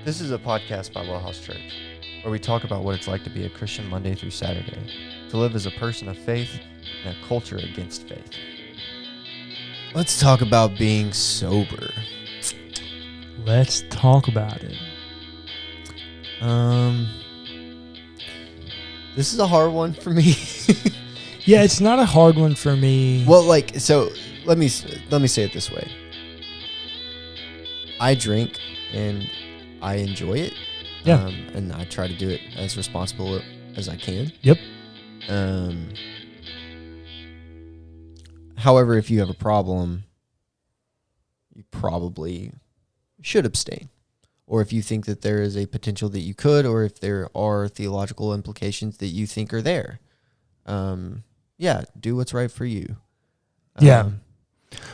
This is a podcast by WellHouse Church, where we talk about what it's like to be a Christian Monday through Saturday, to live as a person of faith in a culture against faith. Let's talk about being sober. Let's talk about it. This is a hard one for me. Yeah, it's not a hard one for me. Well, so let me say it this way. I drink and I enjoy it. Yeah. And I try to do it as responsible as I can. Yep. However, if you have a problem, you probably should abstain. Or if you think that there is a potential that you could, or if there are theological implications that you think are there. Do what's right for you. Yeah.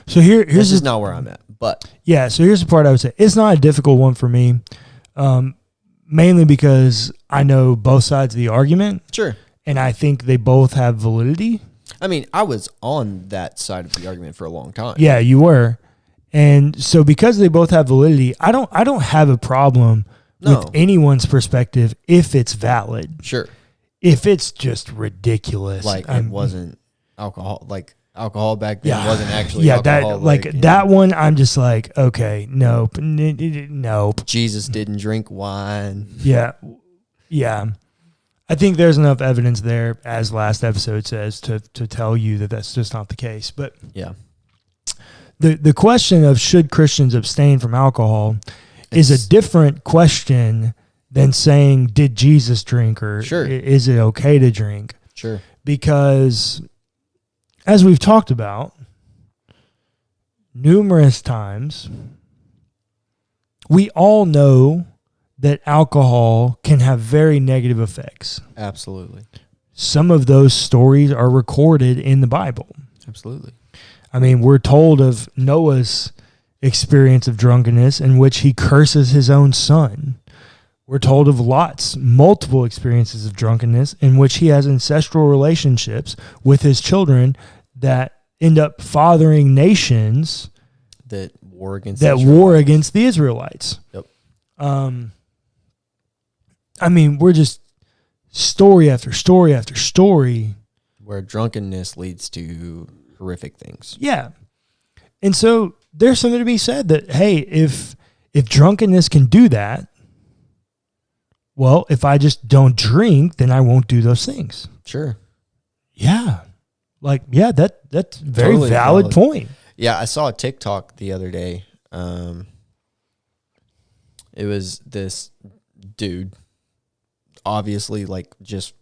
So here's just not where I'm at, but yeah. So here's the part I would say it's not a difficult one for me, mainly because I know both sides of the argument. Sure. And I think they both have validity. I mean, I was on that side of the argument for a long time. Yeah, you were. And so because they both have validity, I don't have a problem with anyone's perspective if it's valid. Sure. If it's just ridiculous. It wasn't alcohol, alcohol back then wasn't actually alcohol. That one, I'm just like, okay, nope. Jesus didn't drink wine. Yeah. I think there's enough evidence there, as last episode says, to tell you that that's just not the case. But yeah, the question of should Christians abstain from alcohol is a different question than saying, did Jesus drink, or is it okay to drink? Sure. Because as we've talked about numerous times, we all know that alcohol can have very negative effects. Absolutely. Some of those stories are recorded in the Bible. Absolutely. I mean, we're told of Noah's experience of drunkenness in which he curses his own son. We're told of Lot's multiple experiences of drunkenness in which he has ancestral relationships with his children that end up fathering nations that war against the Israelites. Yep. I mean, we're just story after story after story where drunkenness leads to horrific things. Yeah. And so there's something to be said that, hey, if drunkenness can do that, well, if I just don't drink, then I won't do those things. Sure. Yeah. That's a very totally valid point. Yeah, I saw a TikTok the other day. It was this dude, obviously just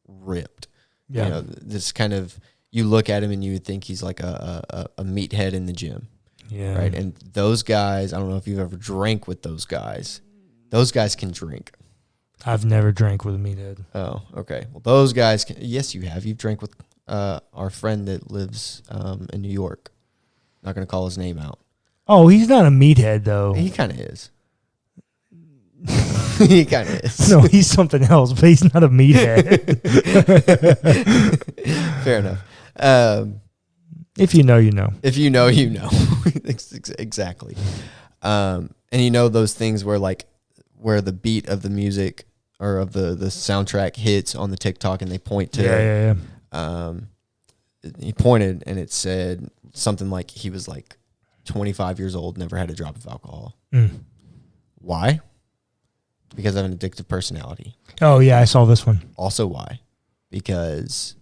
ripped. Yeah. You know, this kind of, you look at him and you would think he's like a meathead in the gym. Yeah. Right. And those guys, I don't know if you've ever drank with those guys. Those guys can drink. I've never drank with a meathead. Oh, okay. Well, those guys can. Yes, you have. You've drank with our friend that lives in New York. Not going to call his name out. Oh, he's not a meathead, though. He kind of is. He kind of is. No, he's something else, but he's not a meathead. Fair enough. If you know, you know. If you know, you know. Exactly. And you know those things where the beat of the music or of the soundtrack hits on the TikTok and they point to Yeah. He pointed and it said something like he was 25 years old, never had a drop of alcohol. Why? Because I have an addictive personality. Oh, yeah, I saw this one. Also why? Because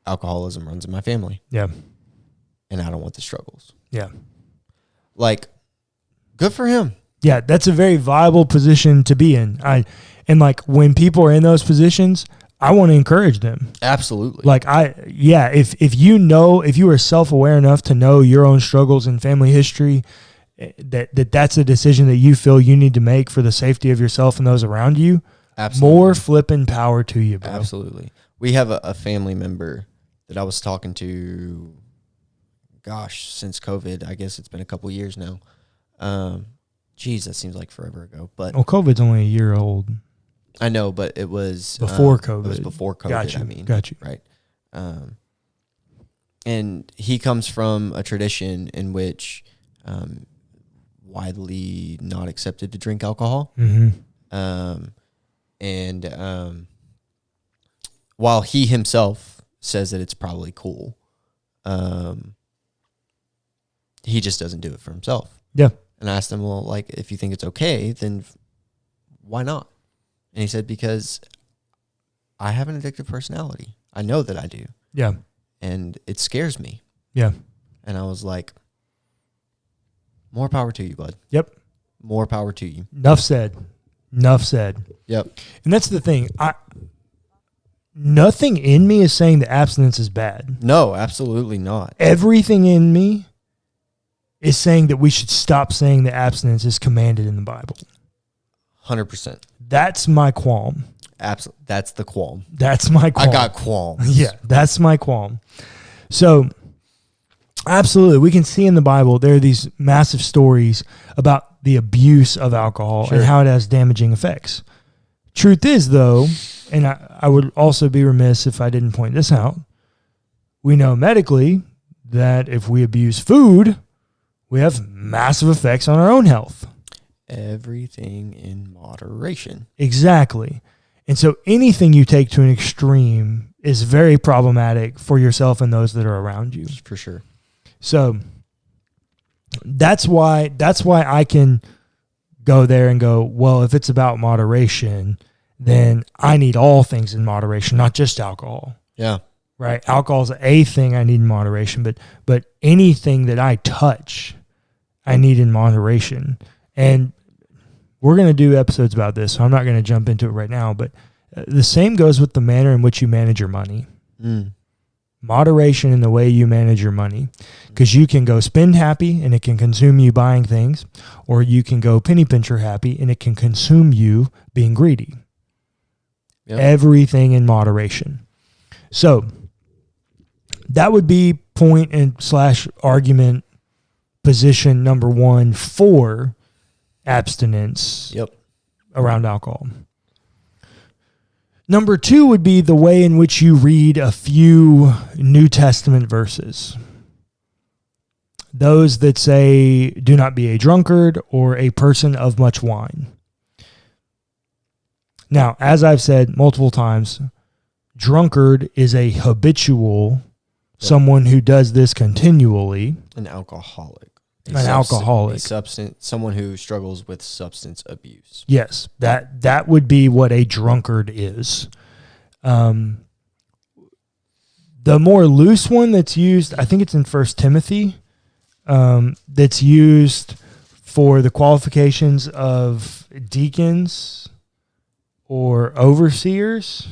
alcoholism runs in my family. Yeah. And I don't want the struggles. Yeah. Good for him. Yeah, that's a very viable position to be in. When people are in those positions, I want to encourage them. Absolutely. If you are self-aware enough to know your own struggles and family history, that's a decision that you feel you need to make for the safety of yourself and those around you. Absolutely. More flipping power to you, bro. Absolutely. We have a family member that I was talking to, since COVID. I guess it's been a couple years now. That seems like forever ago. But COVID's only a year old. I know, but it was before COVID. It was before COVID. Got you. Right. And he comes from a tradition in which widely not accepted to drink alcohol. Mm-hmm. While he himself says that it's probably cool, he just doesn't do it for himself. Yeah. And I asked him, well, like, if you think it's okay, then why not? And he said, because I have an addictive personality. I know that I do. Yeah. And it scares me. Yeah. And I was like, more power to you, bud. Yep. More power to you. Enough said. Yep. And that's the thing. Nothing in me is saying that abstinence is bad. No, absolutely not. Everything in me is saying that we should stop saying that abstinence is commanded in the Bible. 100%. That's my qualm. Absolutely. That's the qualm. That's my qualm. I got qualms. Yeah, that's my qualm. So, absolutely, we can see in the Bible there are these massive stories about the abuse of alcohol and how it has damaging effects. Truth is, though, and I would also be remiss if I didn't point this out, we know medically that if we abuse food, we have massive effects on our own health. Everything in moderation. Exactly. And so anything you take to an extreme is very problematic for yourself and those that are around you. For sure. So that's why I can go there and go, well, if it's about moderation, then I need all things in moderation, not just alcohol. Yeah. Right? Alcohol is a thing I need in moderation, but anything that I touch, I need in moderation. And we're going to do episodes about this, so I'm not going to jump into it right now, but the same goes with the manner in which you manage your money. Moderation in the way you manage your money, because you can go spend happy and it can consume you buying things, or you can go penny pincher happy and it can consume you being greedy. Yep. Everything in moderation. So that would be point and / argument position number one for abstinence around alcohol. Number two would be the way in which you read a few New Testament verses. Those that say, do not be a drunkard or a person of much wine. Now, as I've said multiple times, drunkard is a habitual, someone who does this continually. An alcoholic. Someone who struggles with substance abuse. Yes, that would be what a drunkard is. The more loose one that's used, I think it's in 1 Timothy, that's used for the qualifications of deacons or overseers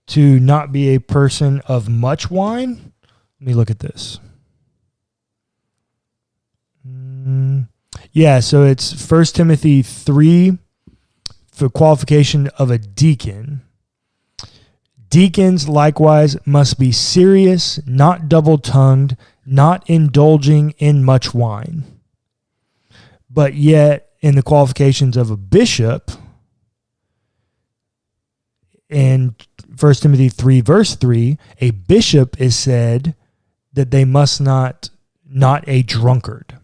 to not be a person of much wine. Let me look at this. Yeah, so it's 1 Timothy 3 for qualification of a deacon. Deacons likewise must be serious, not double-tongued, not indulging in much wine. But yet, in the qualifications of a bishop, in 1 Timothy 3 verse 3, a bishop is said that they must not a drunkard.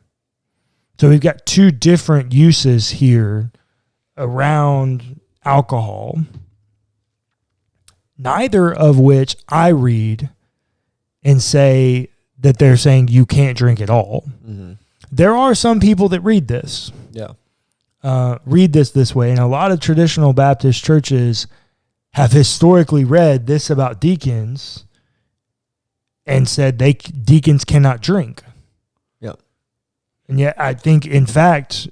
So we've got two different uses here around alcohol, neither of which I read and say that they're saying you can't drink at all. Mm-hmm. There are some people that read this. Read this way. And a lot of traditional Baptist churches have historically read this about deacons and said deacons cannot drink. And yet I think, in fact,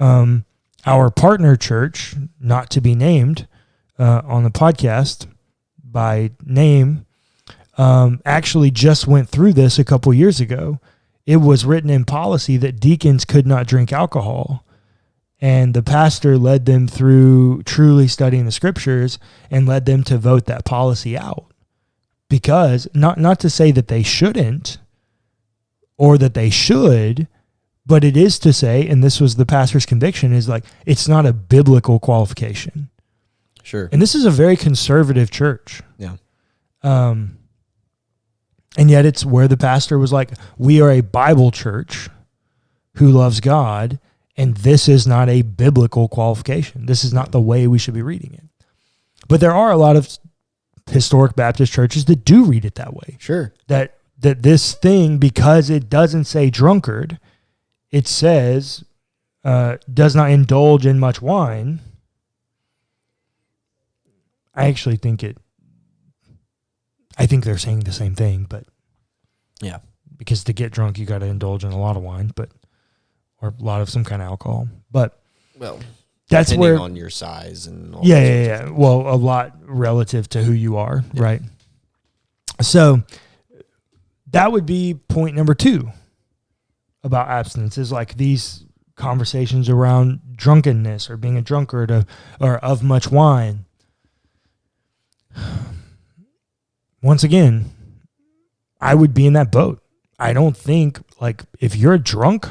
our partner church, not to be named on the podcast by name, actually just went through this a couple years ago. It was written in policy that deacons could not drink alcohol. And the pastor led them through truly studying the scriptures and led them to vote that policy out. Because, not to say that they shouldn't or that they should, but it is to say, and this was the pastor's conviction, is like, it's not a biblical qualification. Sure. And this is a very conservative church. Yeah. And yet it's where the pastor was like, we are a Bible church who loves God, And this is not a biblical qualification. This is not the way we should be reading it. But there are a lot of historic Baptist churches that do read it that way. Sure. That this thing, because it doesn't say drunkard, it says does not indulge in much wine. I think they're saying the same thing, but yeah, because to get drunk, you got to indulge in a lot of wine, or a lot of some kind of alcohol. But that's where on your size and all yeah. Well, a lot relative to who you are, right? So that would be point number 2 about abstinence, is like these conversations around drunkenness or being a drunkard or of much wine. Once again, I would be in that boat. I don't think, like, if you're drunk,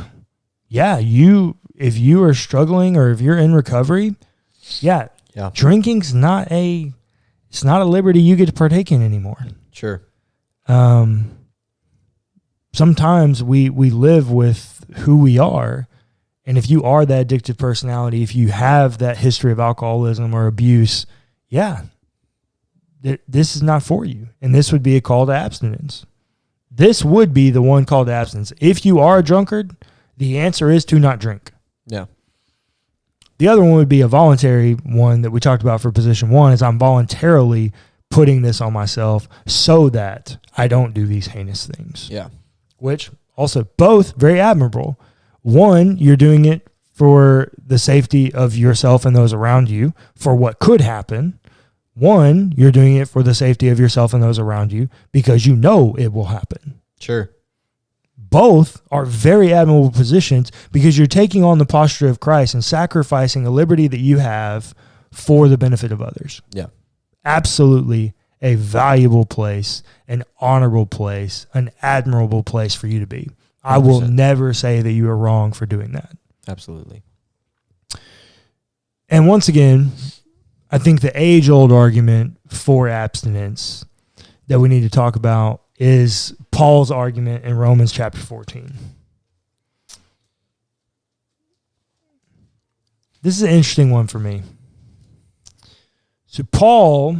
if you are struggling or if you're in recovery, drinking's not a liberty you get to partake in anymore. Sure. Sometimes we live with who we are, and if you are that addictive personality, if you have that history of alcoholism or abuse, this is not for you, and this would be a call to abstinence. This would be the one call to abstinence. If you are a drunkard, the answer is to not drink. Yeah. The other one would be a voluntary one that we talked about for position 1, is I'm voluntarily putting this on myself so that I don't do these heinous things. Yeah. Which also both very admirable. One, you're doing it for the safety of yourself and those around you, for what could happen. One, you're doing it for the safety of yourself and those around you because you know it will happen. Sure. Both are very admirable positions because you're taking on the posture of Christ and sacrificing a liberty that you have for the benefit of others. Yeah. Absolutely a valuable place, an honorable place, an admirable place for you to be. 100%. I will never say that you are wrong for doing that. Absolutely. And once again, I think the age-old argument for abstinence that we need to talk about is Paul's argument in Romans chapter 14. This is an interesting one for me. So Paul,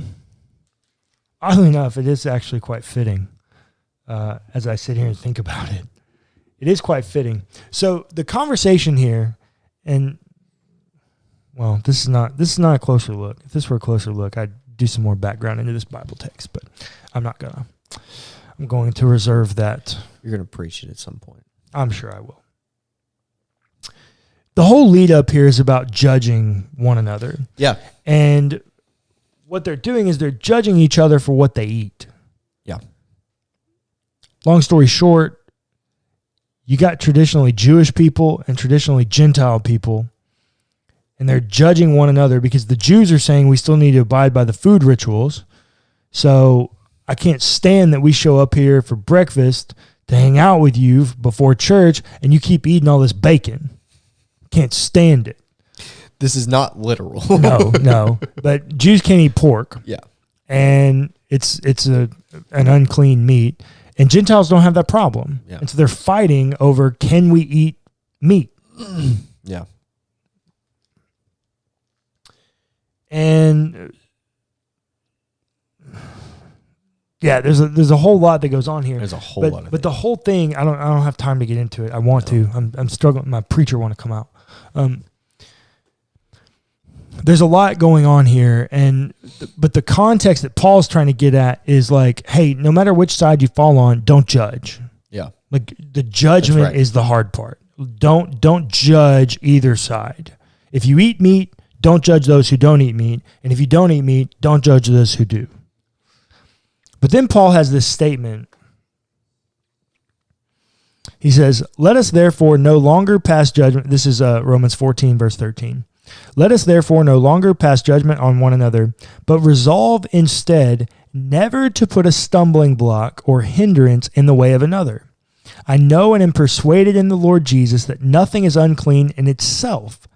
oddly enough, it is actually quite fitting as I sit here and think about it. It is quite fitting. So the conversation here, and well, this is not a closer look. If this were a closer look, I'd do some more background into this Bible text, but I'm not gonna. I'm going to reserve that. You're going to preach it at some point. I'm sure I will. The whole lead up here is about judging one another. Yeah. And what they're doing is they're judging each other for what they eat. Yeah. Long story short, you got traditionally Jewish people and traditionally Gentile people, and they're judging one another because the Jews are saying we still need to abide by the food rituals. So I can't stand that we show up here for breakfast to hang out with you before church and you keep eating all this bacon. Can't stand it. This is not literal. No. But Jews can't eat pork. Yeah. And it's an unclean meat. And Gentiles don't have that problem. Yeah. And so they're fighting over, can we eat meat? Yeah. And yeah, there's a whole lot that goes on here. There's a whole lot of But the whole thing, I don't have time to get into it. I want to. I'm struggling. My preacher want to come out. There's a lot going on here, but the context that Paul's trying to get at is like, hey, no matter which side you fall on, don't judge. Yeah. Like the judgment is the hard part. Don't judge either side. If you eat meat, don't judge those who don't eat meat. And if you don't eat meat, don't judge those who do. But then Paul has this statement. He says, let us therefore no longer pass judgment. This is Romans 14, verse 13. Let us therefore no longer pass judgment on one another, but resolve instead never to put a stumbling block or hindrance in the way of another. I know and am persuaded in the Lord Jesus that nothing is unclean in itself,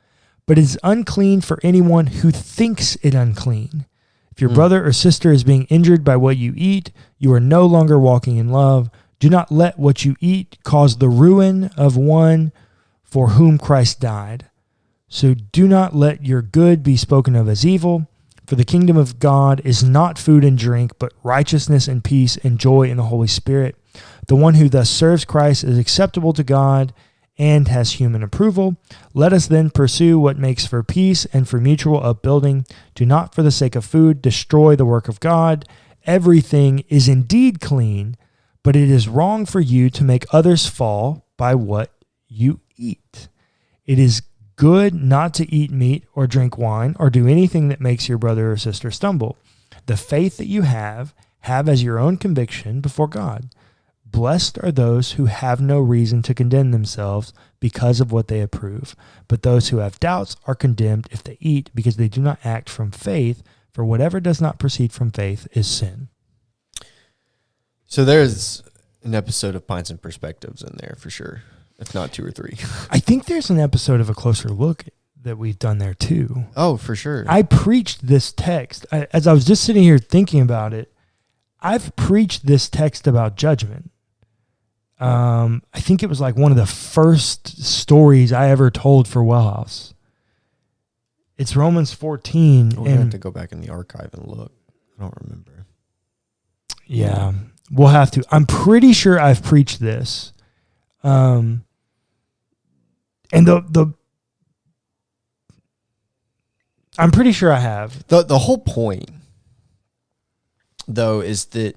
but is unclean for anyone who thinks it unclean. If your brother or sister is being injured by what you eat, you are no longer walking in love. Do not let what you eat cause the ruin of one, for whom Christ died. So do not let your good be spoken of as evil, for the kingdom of God is not food and drink, but righteousness and peace and joy in the Holy Spirit. The one who thus serves Christ is acceptable to God and has human approval. Let us then pursue what makes for peace and for mutual upbuilding. Do not, for the sake of food, destroy the work of God. Everything is indeed clean, but it is wrong for you to make others fall by what you eat. It is good not to eat meat or drink wine or do anything that makes your brother or sister stumble. The faith that you have as your own conviction before God. Blessed are those who have no reason to condemn themselves because of what they approve. But those who have doubts are condemned if they eat, because they do not act from faith, for whatever does not proceed from faith is sin. So there's an episode of Pints and Perspectives in there for sure, if not 2 or 3. I think there's an episode of A Closer Look that we've done there too. Oh, for sure. I preached this text. As I was just sitting here thinking about it, I've preached this text about judgment. I think it was like one of the first stories I ever told for WellHouse. It's Romans 14. We're going to have to go back in the archive and look. I don't remember. Yeah, we'll have to. I'm pretty sure I've preached this. And I'm pretty sure I have. The whole point, though, is that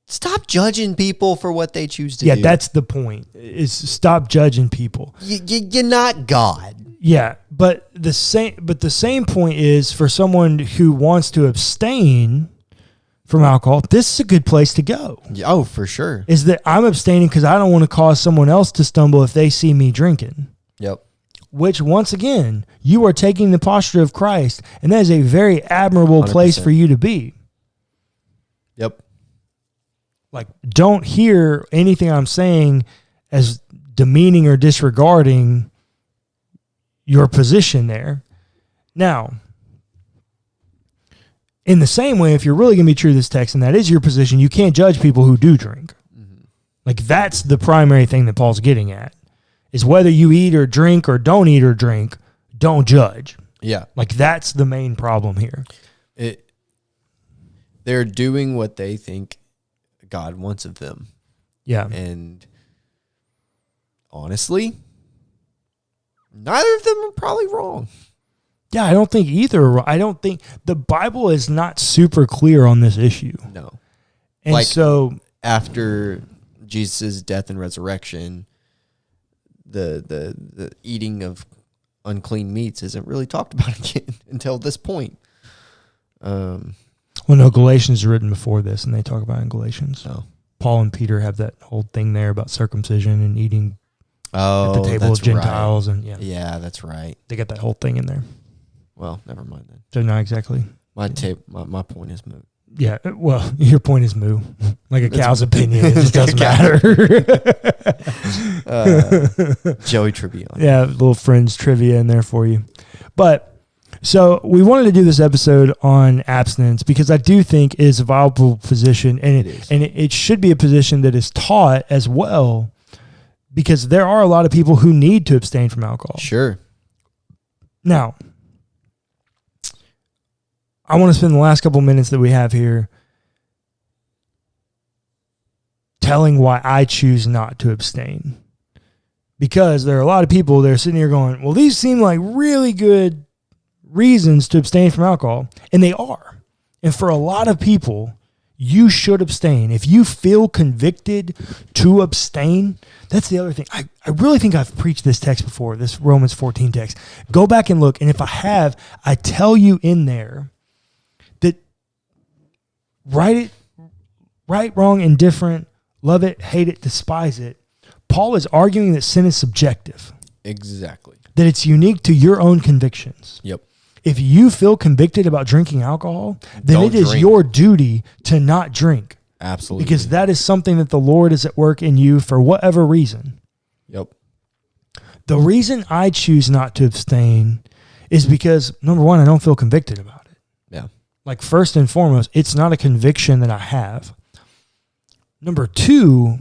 stop judging people for what they choose to do. Yeah, that's the point, is stop judging people. You're not God. Yeah, but the same point is for someone who wants to abstain from alcohol, this is a good place to go. Oh, for sure. Is that I'm abstaining because I don't want to cause someone else to stumble if they see me drinking. Yep. Which, once again, you are taking the posture of Christ, and that is a very admirable 100%. place for you to be. Yep. Like, don't hear anything I'm saying as demeaning or disregarding your position there. Now, in the same way, if you're really going to be true to this text, and that is your position, you can't judge people who do drink. Mm-hmm. Like, that's the primary thing that Paul's getting at, is whether you eat or drink or don't eat or drink, don't judge. Yeah. Like, that's the main problem here. They're doing what they think God wants of them. Yeah. And honestly, neither of them are probably wrong. Yeah, I don't think either. I don't think the Bible is not super clear on this issue. No. And like, so after Jesus' death and resurrection, the eating of unclean meats isn't really talked about again until this point. Well, no, Galatians is written before this, and they talk about it in Galatians. Oh. Paul and Peter have that whole thing there about circumcision and eating at the table of Gentiles. Right. And yeah, that's right. They got that whole thing in there. Well, never mind then. So not exactly. My point is moot. Yeah, well, your point is moo. Like a cow's opinion. It just doesn't matter. Joey trivia. Yeah, little Friends trivia in there for you. But so we wanted to do this episode on abstinence because I do think it is a viable position, and it should be a position that is taught as well, because there are a lot of people who need to abstain from alcohol. Sure. Now, I want to spend the last couple minutes that we have here telling why I choose not to abstain. Because there are a lot of people that are sitting here going, well, these seem like really good reasons to abstain from alcohol. And they are. And for a lot of people, you should abstain. If you feel convicted to abstain, that's the other thing. I really think I've preached this text before, this Romans 14 text. Go back and look. And if I have, I tell you in there that right, wrong, indifferent, love it, hate it, despise it. Paul is arguing that sin is subjective. Exactly. That it's unique to your own convictions. Yep. If you feel convicted about drinking alcohol, then Don't it is drink. your duty to not drink. Absolutely. Because that is something that the Lord is at work in you for whatever reason. Yep. The reason I choose not to abstain is because, number one, I don't feel convicted about it. Yeah. Like, first and foremost, it's not a conviction that I have. Number two,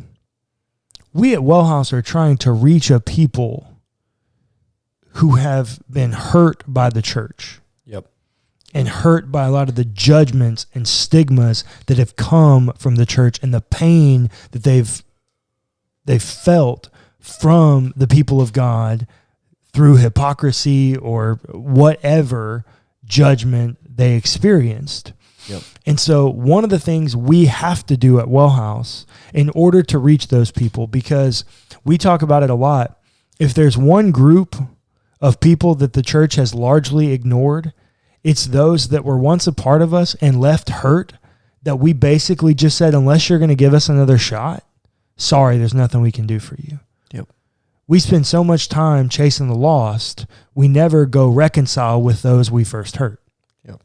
we at WellHouse are trying to reach a people who have been hurt by the church. Yep. And hurt by a lot of the judgments and stigmas that have come from the church and the pain that they've felt from the people of God through hypocrisy or whatever judgment they experienced. Yep. And so one of the things we have to do at WellHouse in order to reach those people, because we talk about it a lot, if there's one group of people that the church has largely ignored, it's those that were once a part of us and left hurt, that we basically just said, unless you're going to give us another shot, sorry, there's nothing we can do for you. Yep. We spend so much time chasing the lost, we never go reconcile with those we first hurt. Yep.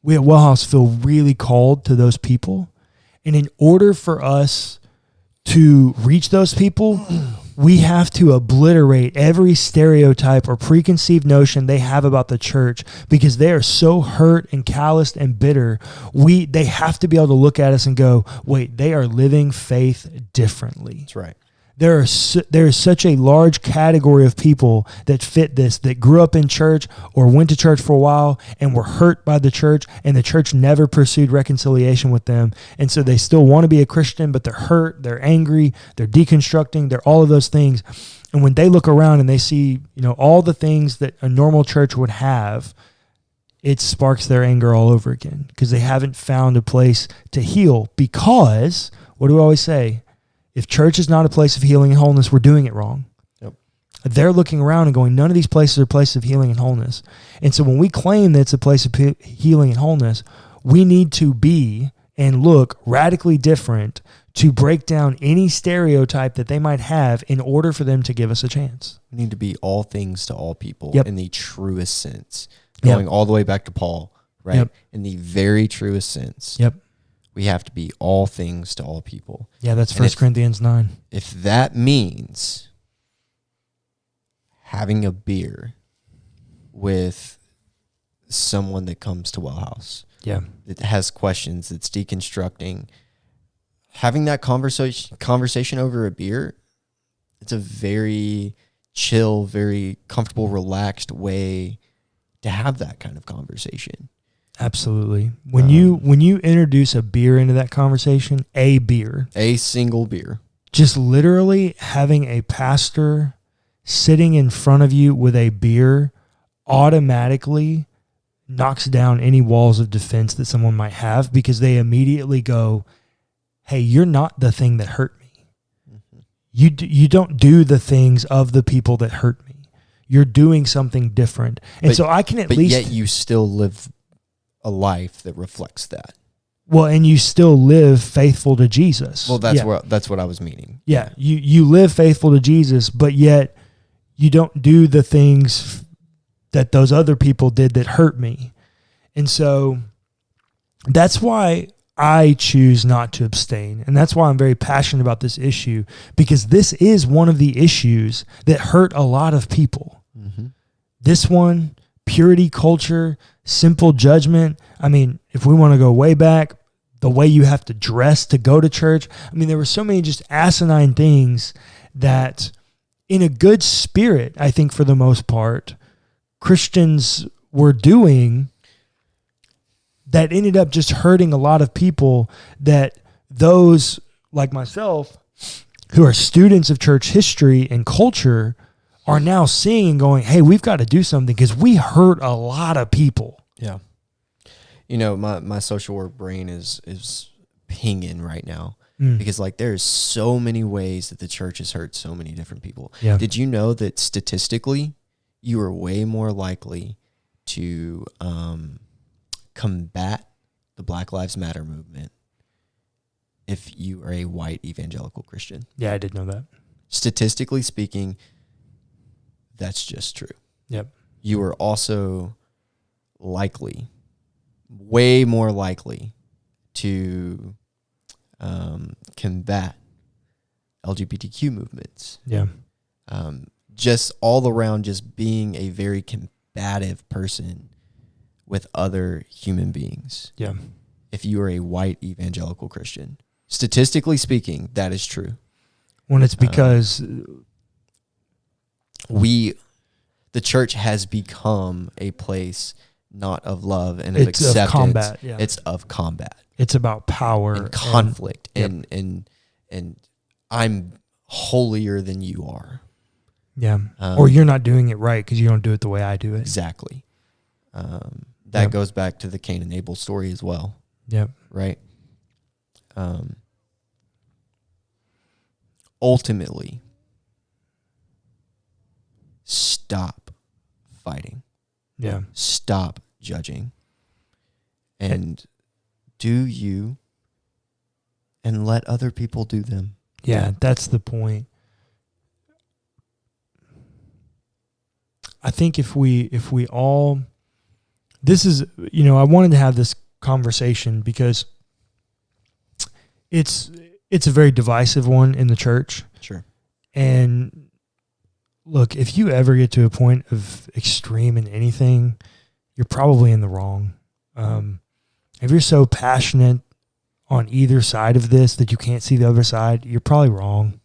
We at WellHouse feel really called to those people. And in order for us to reach those people, we have to obliterate every stereotype or preconceived notion they have about the church, because they are so hurt and calloused and bitter. They have to be able to look at us and go, wait, they are living faith differently. That's right. There is such a large category of people that fit this, that grew up in church or went to church for a while and were hurt by the church, and the church never pursued reconciliation with them. And so they still want to be a Christian, but they're hurt, they're angry, they're deconstructing, they're all of those things. And when they look around and they see, all the things that a normal church would have, it sparks their anger all over again, because they haven't found a place to heal. Because, what do we always say? If church is not a place of healing and wholeness, we're doing it wrong. Yep. They're looking around and going, none of these places are places of healing and wholeness. And so when we claim that it's a place of healing and wholeness, we need to be and look radically different to break down any stereotype that they might have in order for them to give us a chance. We need to be all things to all people Yep. in the truest sense. Going all the way back to Paul, right? Yep. In the very truest sense. Yep. We have to be all things to all people. Yeah, that's 1 Corinthians 9. If that means having a beer with someone that comes to WellHouse, Yeah. that has questions, that's deconstructing, having that conversation over a beer, it's a very chill, very comfortable, relaxed way to have that kind of conversation. Absolutely. When you introduce a beer into that conversation, a single beer, just literally having a pastor sitting in front of you with a beer automatically knocks down any walls of defense that someone might have, because they immediately go, hey, you're not the thing that hurt me. Mm-hmm. You don't do the things of the people that hurt me. You're doing something different. And so I can at least... But yet you still live a life that reflects that. Well, and you still live faithful to Jesus. Well, that's what I was meaning. Yeah, you live faithful to Jesus, but yet you don't do the things that those other people did that hurt me. And so that's why I choose not to abstain. And that's why I'm very passionate about this issue, because this is one of the issues that hurt a lot of people. Mm-hmm. This one, purity culture, simple judgment. I mean, if we want to go way back, the way you have to dress to go to church. I mean, there were so many just asinine things that, in a good spirit, I think for the most part, Christians were doing that ended up just hurting a lot of people, that those like myself who are students of church history and culture are now seeing and going, hey, we've got to do something, because we hurt a lot of people. Yeah. My social work brain is pinging right now, because there's so many ways that the church has hurt so many different people. Yeah. Did you know that statistically you are way more likely to combat the Black Lives Matter movement if you are a white evangelical Christian? Yeah, I did know that. Statistically speaking, that's just true. Yep. You are also way more likely to combat LGBTQ movements. Yeah. Just all around, just being a very combative person with other human beings. Yeah. If you are a white evangelical Christian, statistically speaking, that is true. When it's because the church has become a place not of love and of it's acceptance. of combat. Yeah. It's of combat. It's about power And conflict. Yep. And I'm holier than you are. Yeah. Or you're not doing it right because you don't do it the way I do it. Exactly. That goes back to the Cain and Abel story as well. Yep. Right? Ultimately, stop fighting. Yeah. Stop judging. And do you and let other people do them. Yeah, that's the point. I think if we all, this is, I wanted to have this conversation because it's a very divisive one in the church. Sure. And look, if you ever get to a point of extreme in anything, you're probably in the wrong. If you're so passionate on either side of this that you can't see the other side, you're probably wrong.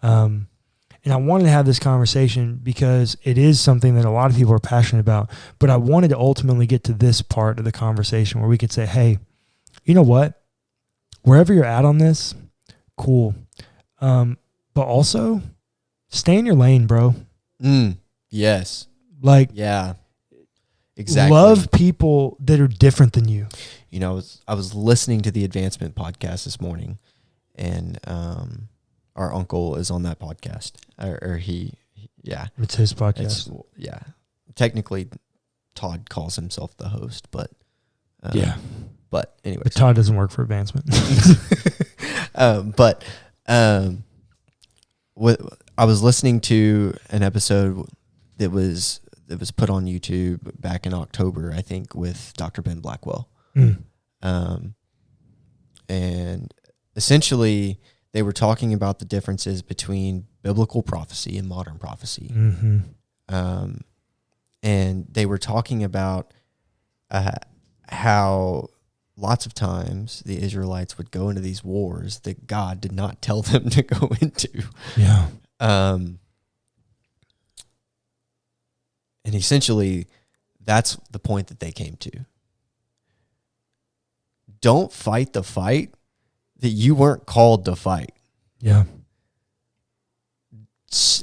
And I wanted to have this conversation because it is something that a lot of people are passionate about, but I wanted to ultimately get to this part of the conversation where we could say, hey, you know what? Wherever you're at on this, cool. But also, stay in your lane, bro. Yes. Like, yeah. Exactly. Love people that are different than you. I was listening to the Advancement podcast this morning, and our uncle is on that podcast, or he it's his podcast. Technically, Todd calls himself the host, but But anyway, but Todd doesn't work for Advancement. I was listening to an episode that was put on YouTube back in October, I think, with Dr. Ben Blackwell. And essentially they were talking about the differences between biblical prophecy and modern prophecy. And they were talking about how lots of times the Israelites would go into these wars that God did not tell them to go into. Yeah. And essentially, that's the point that they came to. Don't fight the fight that you weren't called to fight. Yeah.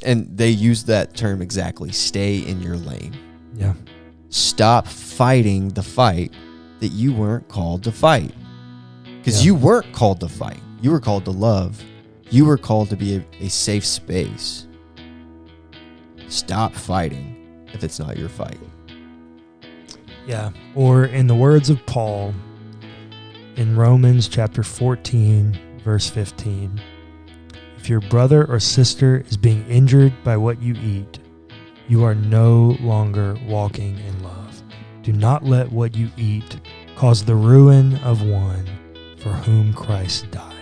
And they use that term exactly. Stay in your lane. Yeah. Stop fighting the fight that you weren't called to fight. Because you weren't called to fight. You were called to love. You were called to be a safe space. Stop fighting if it's not your fight. Yeah. Or in the words of Paul in Romans chapter 14, verse 15, if your brother or sister is being injured by what you eat, you are no longer walking in love. Do not let what you eat cause the ruin of one for whom Christ died.